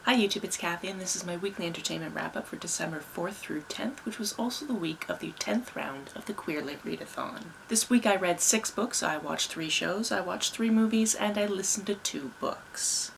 Hi YouTube, it's Kathy, and this is my weekly entertainment wrap-up for December 4th through 10th, which was also the week of the 10th round of the Queer Lit Readathon. This week I read 6 books, I watched 3 shows, I watched 3 movies, and I listened to 2 books.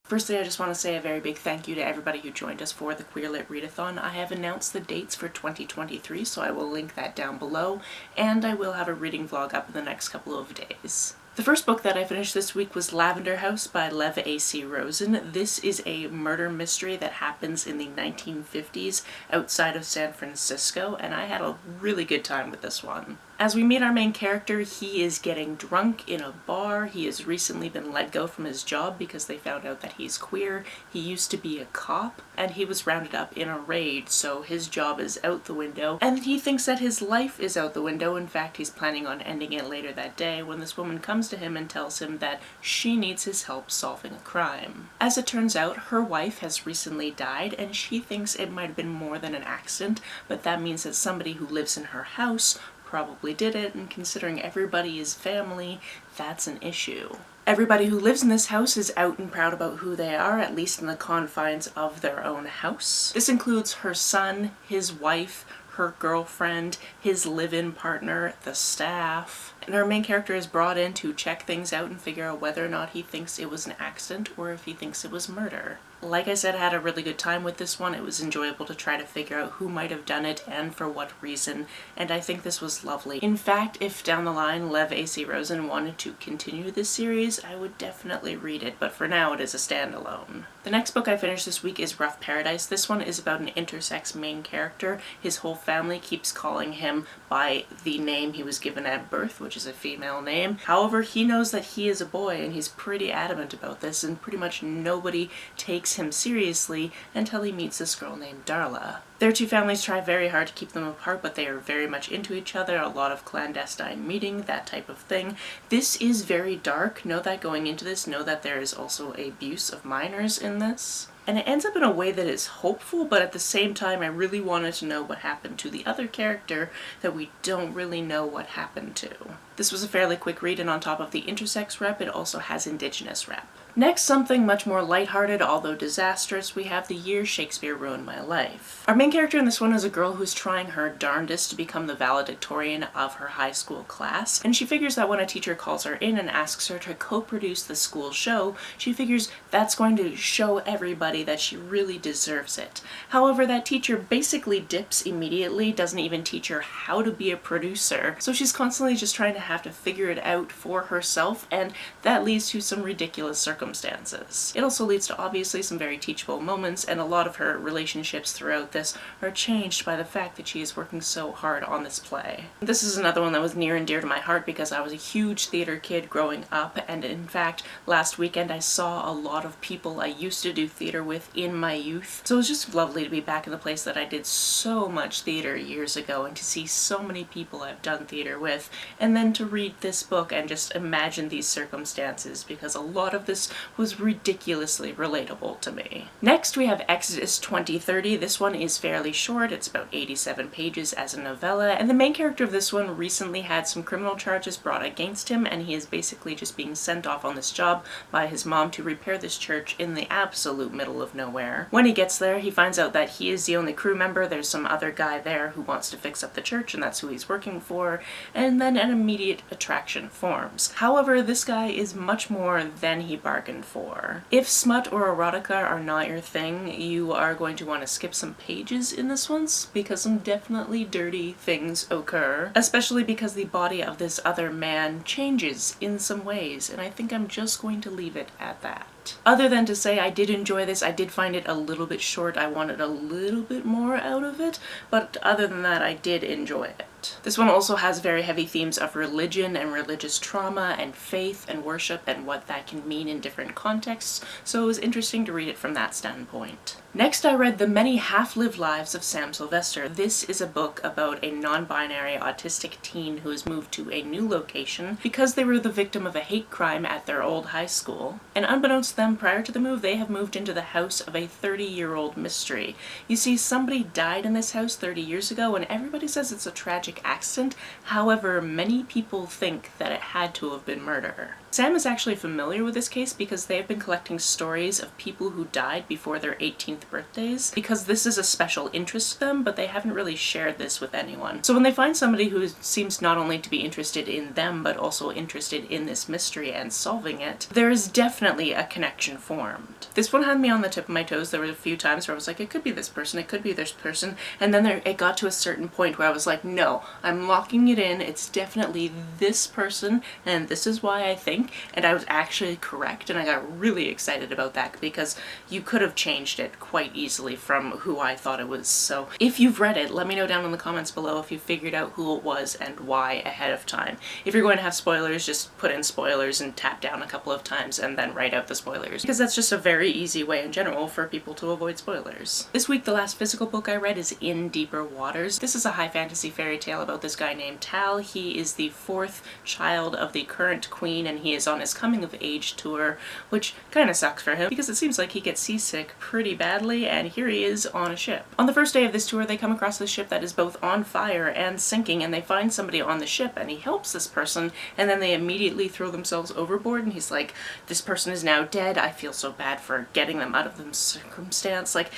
Firstly, I just want to say a very big thank you to everybody who joined us for the Queer Lit Readathon. I have announced the dates for 2023, so I will link that down below, and I will have a reading vlog up in the next couple of days. The first book that I finished this week was Lavender House by Lev A.C. Rosen. This is a murder mystery that happens in the 1950s outside of San Francisco, and I had a really good time with this one. As we meet our main character, he is getting drunk in a bar. He has recently been let go from his job because they found out that he's queer. He used to be a cop, and he was rounded up in a raid, so his job is out the window, and he thinks that his life is out the window. In fact, he's planning on ending it later that day when this woman comes to him and tells him that she needs his help solving a crime. As it turns out, her wife has recently died, and she thinks it might have been more than an accident, but that means that somebody who lives in her house probably did it, and considering everybody is family, that's an issue. Everybody who lives in this house is out and proud about who they are, at least in the confines of their own house. This includes her son, his wife, her girlfriend, his live-in partner, the staff. And our main character is brought in to check things out and figure out whether or not he thinks it was an accident or if he thinks it was murder. Like I said, I had a really good time with this one. It was enjoyable to try to figure out who might have done it and for what reason, and I think this was lovely. In fact, if down the line Lev A.C. Rosen wanted to continue this series, I would definitely read it, but for now it is a standalone. The next book I finished this week is Rough Paradise. This one is about an intersex main character. His whole family keeps calling him by the name he was given at birth, which is a female name. However, he knows that he is a boy, and he's pretty adamant about this, and pretty much nobody takes him seriously until he meets this girl named Darla. Their two families try very hard to keep them apart, but they are very much into each other, a lot of clandestine meeting, that type of thing. This is very dark. Know that going into this, know that there is also abuse of minors in this. And it ends up in a way that is hopeful, but at the same time I really wanted to know what happened to the other character that we don't really know what happened to. This was a fairly quick read, and on top of the intersex rep, it also has indigenous rep. Next, something much more lighthearted, although disastrous, we have The Year Shakespeare Ruined My Life. Our main character in this one is a girl who's trying her darndest to become the valedictorian of her high school class, and she figures that when a teacher calls her in and asks her to co-produce the school show, she figures that's going to show everybody that she really deserves it. However, that teacher basically dips immediately, doesn't even teach her how to be a producer, so she's constantly just trying to have to figure it out for herself, and that leads to some ridiculous circumstances. It also leads to obviously some very teachable moments, and a lot of her relationships throughout this are changed by the fact that she is working so hard on this play. This is another one that was near and dear to my heart because I was a huge theater kid growing up, and in fact last weekend I saw a lot of people I used to do theater with in my youth. So it was just lovely to be back in the place that I did so much theater years ago, and to see so many people I've done theater with, and then to read this book and just imagine these circumstances, because a lot of this was ridiculously relatable to me. Next we have Exodus 2030. This one is fairly short. It's about 87 pages as a novella, and the main character of this one recently had some criminal charges brought against him, and he is basically just being sent off on this job by his mom to repair this church in the absolute middle of nowhere. When he gets there, he finds out that he is the only crew member. There's some other guy there who wants to fix up the church, and that's who he's working for, and then an immediate attraction forms. However, this guy is much more than he bargained for. If smut or erotica are not your thing, you are going to want to skip some pages in this one, because some definitely dirty things occur, especially because the body of this other man changes in some ways, and I think I'm just going to leave it at that. Other than to say I did enjoy this, I did find it a little bit short. I wanted a little bit more out of it, but other than that I did enjoy it. This one also has very heavy themes of religion and religious trauma and faith and worship and what that can mean in different contexts, so it was interesting to read it from that standpoint. Next, I read The Many Half-Lived Lives of Sam Sylvester. This is a book about a non-binary autistic teen who has moved to a new location because they were the victim of a hate crime at their old high school. And unbeknownst to them, prior to the move, they have moved into the house of a 30-year-old mystery. You see, somebody died in this house 30 years ago, and everybody says it's a tragic tragic accident. However, many people think that it had to have been murder. Sam is actually familiar with this case because they have been collecting stories of people who died before their 18th birthdays, because this is a special interest to them, but they haven't really shared this with anyone. So when they find somebody who seems not only to be interested in them, but also interested in this mystery and solving it, there is definitely a connection formed. This one had me on the tip of my toes. There were a few times where I was like, it could be this person, it could be this person, and then it got to a certain point where I was like, no, I'm locking it in, it's definitely this person, and this is why I think. And I was actually correct, and I got really excited about that because you could have changed it quite easily from who I thought it was. So if you've read it, let me know down in the comments below if you figured out who it was and why ahead of time. If you're going to have spoilers, just put in spoilers and tap down a couple of times and then write out the spoilers, because that's just a very easy way in general for people to avoid spoilers. This week the last physical book I read is In Deeper Waters. This is a high fantasy fairy tale about this guy named Tal. He is the 4th child of the current queen, and he is on his coming of age tour, which kind of sucks for him because it seems like he gets seasick pretty badly, and here he is on a ship. On the first day of this tour they come across this ship that is both on fire and sinking, and they find somebody on the ship and he helps this person, and then they immediately throw themselves overboard, and he's like, this person is now dead, I feel so bad for getting them out of the circumstance, like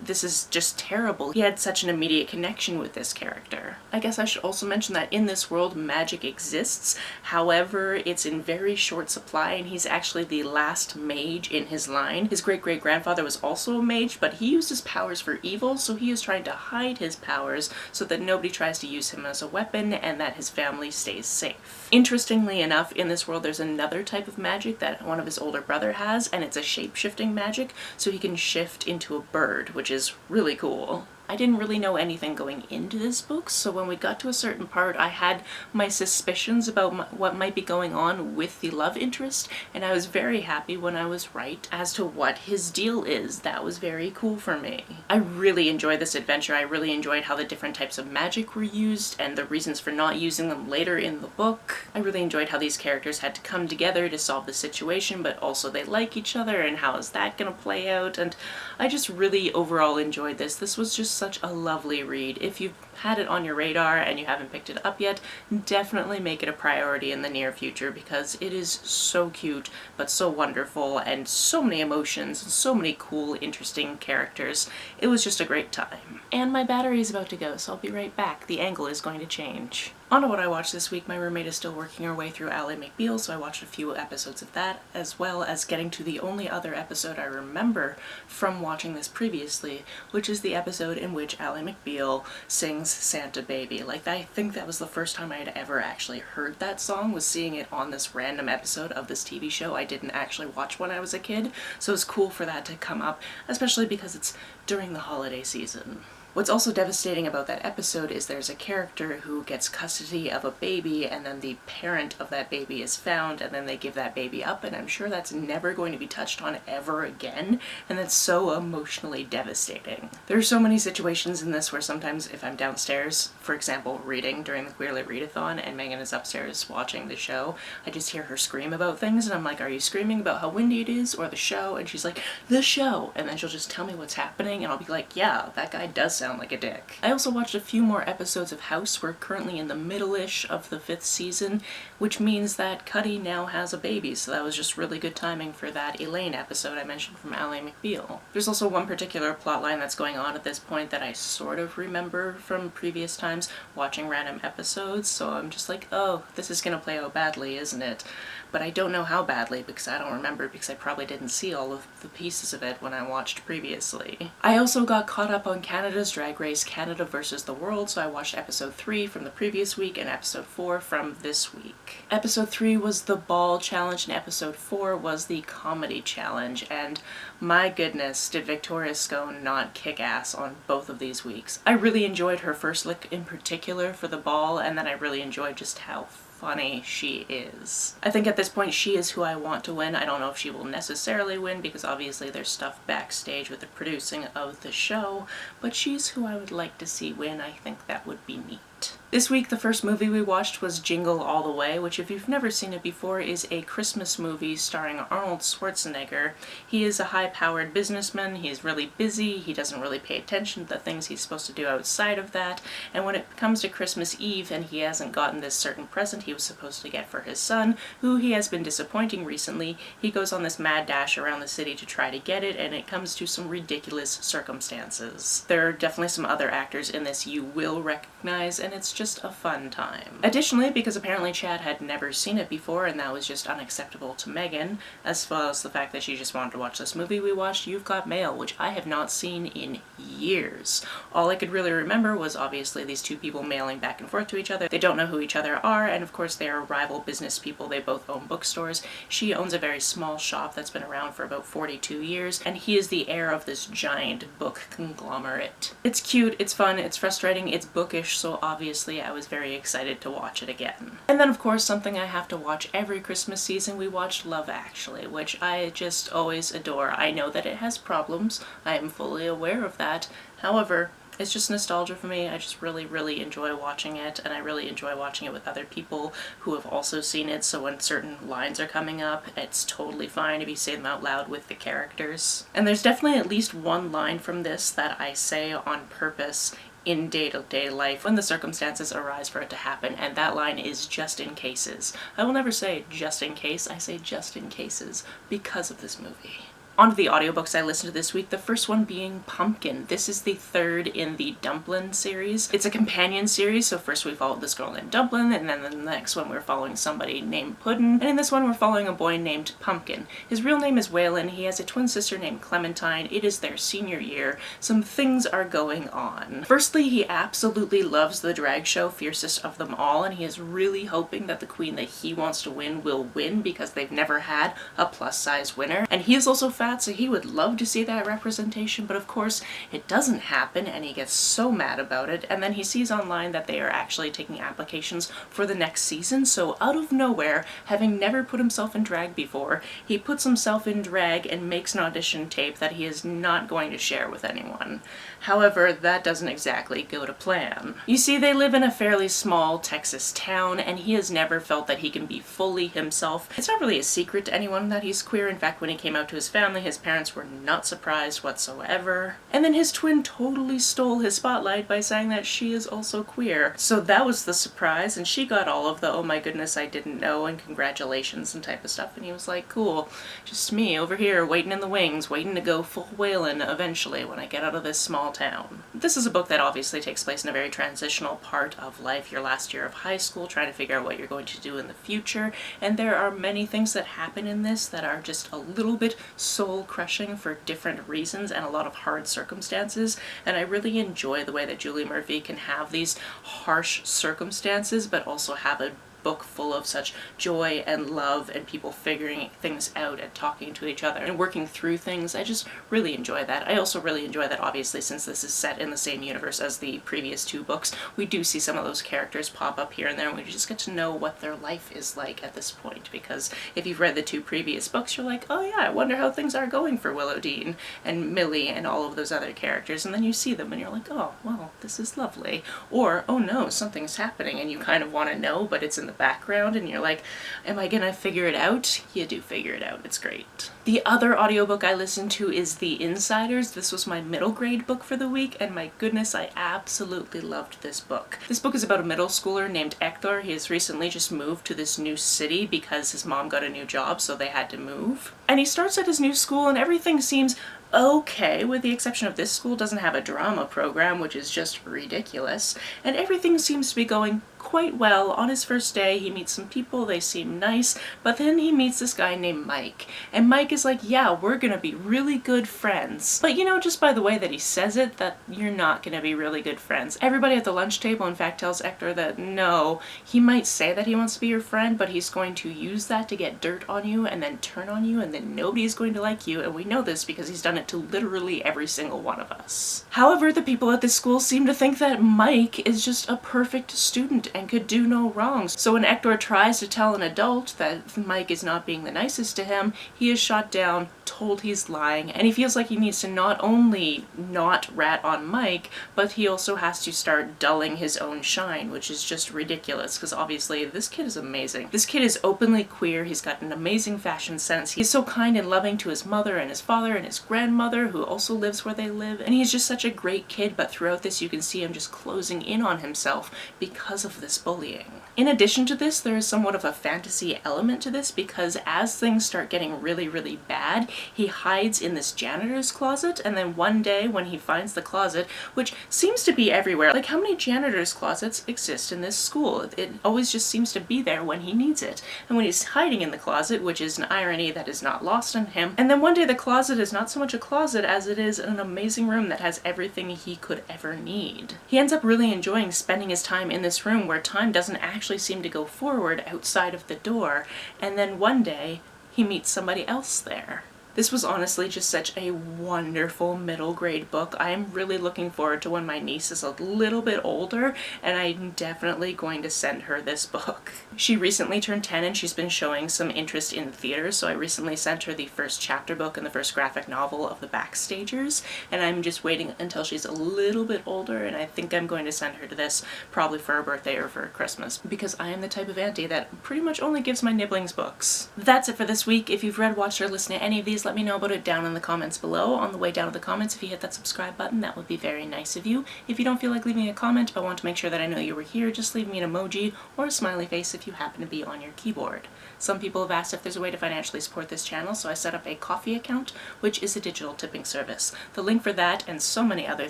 this is just terrible. He had such an immediate connection with this character. I guess I should also mention that in this world magic exists, however it's in very short supply, and he's actually the last mage in his line. His great-great-grandfather was also a mage, but he used his powers for evil, so he is trying to hide his powers so that nobody tries to use him as a weapon and that his family stays safe. Interestingly enough, in this world there's another type of magic that one of his older brother has, and it's a shape-shifting magic, so he can shift into a bird, which is really cool. I didn't really know anything going into this book, so when we got to a certain part I had my suspicions about what might be going on with the love interest, and I was very happy when I was right as to what his deal is. That was very cool for me. I really enjoyed this adventure. I really enjoyed how the different types of magic were used and the reasons for not using them later in the book. I really enjoyed how these characters had to come together to solve the situation, but also they like each other, and how is that gonna play out, and I just really overall enjoyed this. This was just such a lovely read. If you've had it on your radar and you haven't picked it up yet, definitely make it a priority in the near future because it is so cute but so wonderful, and so many emotions and so many cool, interesting characters. It was just a great time. And my battery is about to go, so I'll be right back. The angle is going to change. On to what I watched this week. My roommate is still working her way through Ally McBeal, so I watched a few episodes of that, as well as getting to the only other episode I remember from watching this previously, which is the episode in which Ally McBeal sings Santa Baby. Like, I think that was the first time I had ever actually heard that song, was seeing it on this random episode of this TV show I didn't actually watch when I was a kid, so it's cool for that to come up, especially because it's during the holiday season. What's also devastating about that episode is there's a character who gets custody of a baby, and then the parent of that baby is found, and then they give that baby up, and I'm sure that's never going to be touched on ever again, and that's so emotionally devastating. There are so many situations in this where sometimes if I'm downstairs, for example, reading during the Queer Lit Readathon and Megan is upstairs watching the show, I just hear her scream about things, and I'm like, are you screaming about how windy it is or the show? And she's like, the show! And then she'll just tell me what's happening, and I'll be like, yeah, that guy does sound like a dick. I also watched a few more episodes of House. We're currently in the middle-ish of the 5th season, which means that Cuddy now has a baby, so that was just really good timing for that Elaine episode I mentioned from Ally McBeal. There's also one particular plotline that's going on at this point that I sort of remember from previous times watching random episodes, so I'm just like, oh, this is gonna play out badly, isn't it? But I don't know how badly because I don't remember, because I probably didn't see all of the pieces of it when I watched previously. I also got caught up on Canada's Drag Race Canada vs. the World, so I watched episode 3 from the previous week and episode 4 from this week. Episode 3 was the Ball Challenge and episode 4 was the Comedy Challenge, and my goodness, did Victoria Scone not kick ass on both of these weeks. I really enjoyed her first look in particular for the ball, and then I really enjoyed just how funny she is. I think at this point she is who I want to win. I don't know if she will necessarily win because obviously there's stuff backstage with the producing of the show, but she's who I would like to see win. I think that would be neat. it. This week, the first movie we watched was Jingle All the Way, which if you've never seen it before is a Christmas movie starring Arnold Schwarzenegger. He is a high-powered businessman, he's really busy, he doesn't really pay attention to the things he's supposed to do outside of that, and when it comes to Christmas Eve and he hasn't gotten this certain present he was supposed to get for his son, who he has been disappointing recently, he goes on this mad dash around the city to try to get it, and it comes to some ridiculous circumstances. There are definitely some other actors in this you will recognize, and it's just a fun time. Additionally, because apparently Chad had never seen it before and that was just unacceptable to Megan, as well as the fact that she just wanted to watch this movie, we watched You've Got Mail, which I have not seen in years. All I could really remember was obviously these two people mailing back and forth to each other. They don't know who each other are, and of course they are rival business people. They both own bookstores. She owns a very small shop that's been around for about 42 years, and he is the heir of this giant book conglomerate. It's cute, it's fun, it's frustrating, it's bookish, so obviously I was very excited to watch it again. And then of course something I have to watch every Christmas season, we watched Love Actually, which I just always adore. I know that it has problems, I am fully aware of that, however, it's just nostalgia for me. I just really enjoy watching it, and I really enjoy watching it with other people who have also seen it, so when certain lines are coming up, it's totally fine if you say them out loud with the characters. And there's definitely at least one line from this that I say on purpose in day-to-day life when the circumstances arise for it to happen, and that line is just in cases. I will never say just in case, I say just in cases because of this movie. On to the audiobooks I listened to this week, the first one being Pumpkin. This is the third in the Dumplin series. It's a companion series, so first we followed this girl named Dumplin, and then the next one we're following somebody named Puddin', and in this one we're following a boy named Pumpkin. His real name is Waylon, he has a twin sister named Clementine, it is their senior year, some things are going on. Firstly, he absolutely loves the drag show Fiercest of Them All, and he is really hoping that the queen that he wants to win will win because they've never had a plus-size winner, and he is also fat, so he would love to see that representation, but of course it doesn't happen and he gets so mad about it, and then he sees online that they are actually taking applications for the next season, so out of nowhere, having never put himself in drag before, he puts himself in drag and makes an audition tape that he is not going to share with anyone. However, that doesn't exactly go to plan. You see, they live in a fairly small Texas town, and he has never felt that he can be fully himself. It's not really a secret to anyone that he's queer. In fact, when he came out to his family, his parents were not surprised whatsoever. And then his twin totally stole his spotlight by saying that she is also queer. So that was the surprise, and she got all of the oh my goodness I didn't know and congratulations and type of stuff, and he was like, cool, just me over here waiting in the wings, waiting to go full Waylon eventually when I get out of this small town. This is a book that obviously takes place in a very transitional part of life, your last year of high school, trying to figure out what you're going to do in the future, and there are many things that happen in this that are just a little bit soul-crushing for different reasons and a lot of hard circumstances, and I really enjoy the way that Julie Murphy can have these harsh circumstances but also have a book full of such joy and love and people figuring things out and talking to each other and working through things. I just really enjoy that. I also really enjoy that obviously since this is set in the same universe as the previous two books, we do see some of those characters pop up here and there and we just get to know what their life is like at this point, because if you've read the two previous books you're like, oh yeah, I wonder how things are going for Willow Dean and Millie and all of those other characters, and then you see them and you're like, oh well, this is lovely, or oh no, something's happening and you kind of want to know but it's in the background and you're like, am I gonna figure it out? You do figure it out, it's great. The other audiobook I listened to is The Insiders. This was my middle grade book for the week and my goodness, I absolutely loved this book. This book is about a middle schooler named Hector. He has recently just moved to this new city because his mom got a new job so they had to move. And he starts at his new school and everything seems okay, with the exception of this school doesn't have a drama program, which is just ridiculous, and everything seems to be going quite well. On his first day he meets some people, they seem nice, but then he meets this guy named Mike, and Mike is like, yeah, we're gonna be really good friends, but you know, just by the way that he says it, that you're not gonna be really good friends. Everybody at the lunch table in fact tells Hector that no, he might say that he wants to be your friend, but he's going to use that to get dirt on you and then turn on you and then nobody's going to like you, and we know this because he's done done it to literally every single one of us. However, the people at this school seem to think that Mike is just a perfect student and could do no wrong. So when Hector tries to tell an adult that Mike is not being the nicest to him, he is shot down, told he's lying, and he feels like he needs to not only not rat on Mike, but he also has to start dulling his own shine, which is just ridiculous because obviously this kid is amazing. This kid is openly queer, he's got an amazing fashion sense, he's so kind and loving to his mother and his father and his grandmother who also lives where they live, and he's just such a great kid, but throughout this you can see him just closing in on himself because of this bullying. In addition to this, there is somewhat of a fantasy element to this because as things start getting really bad, he hides in this janitor's closet, and then one day when he finds the closet, which seems to be everywhere, like how many janitor's closets exist in this school? It always just seems to be there when he needs it. And when he's hiding in the closet, which is an irony that is not lost on him, and then one day the closet is not so much a closet as it is an amazing room that has everything he could ever need. He ends up really enjoying spending his time in this room where time doesn't actually seem to go forward outside of the door, and then one day he meets somebody else there. This was honestly just such a wonderful middle grade book. I am really looking forward to when my niece is a little bit older, and I'm definitely going to send her this book. She recently turned 10 and she's been showing some interest in theater, so I recently sent her the first chapter book and the first graphic novel of The Backstagers, and I'm just waiting until she's a little bit older, and I think I'm going to send her to this probably for her birthday or for Christmas, because I am the type of auntie that pretty much only gives my nibblings books. That's it for this week. If you've read, watched, or listened to any of these, let me know about it down in the comments below. On the way down to the comments, if you hit that subscribe button, that would be very nice of you. If you don't feel like leaving a comment but want to make sure that I know you were here, just leave me an emoji or a smiley face if you happen to be on your keyboard. Some people have asked if there's a way to financially support this channel, so I set up a Ko-fi account, which is a digital tipping service. The link for that and so many other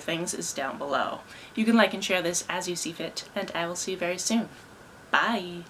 things is down below. You can like and share this as you see fit, and I will see you very soon. Bye!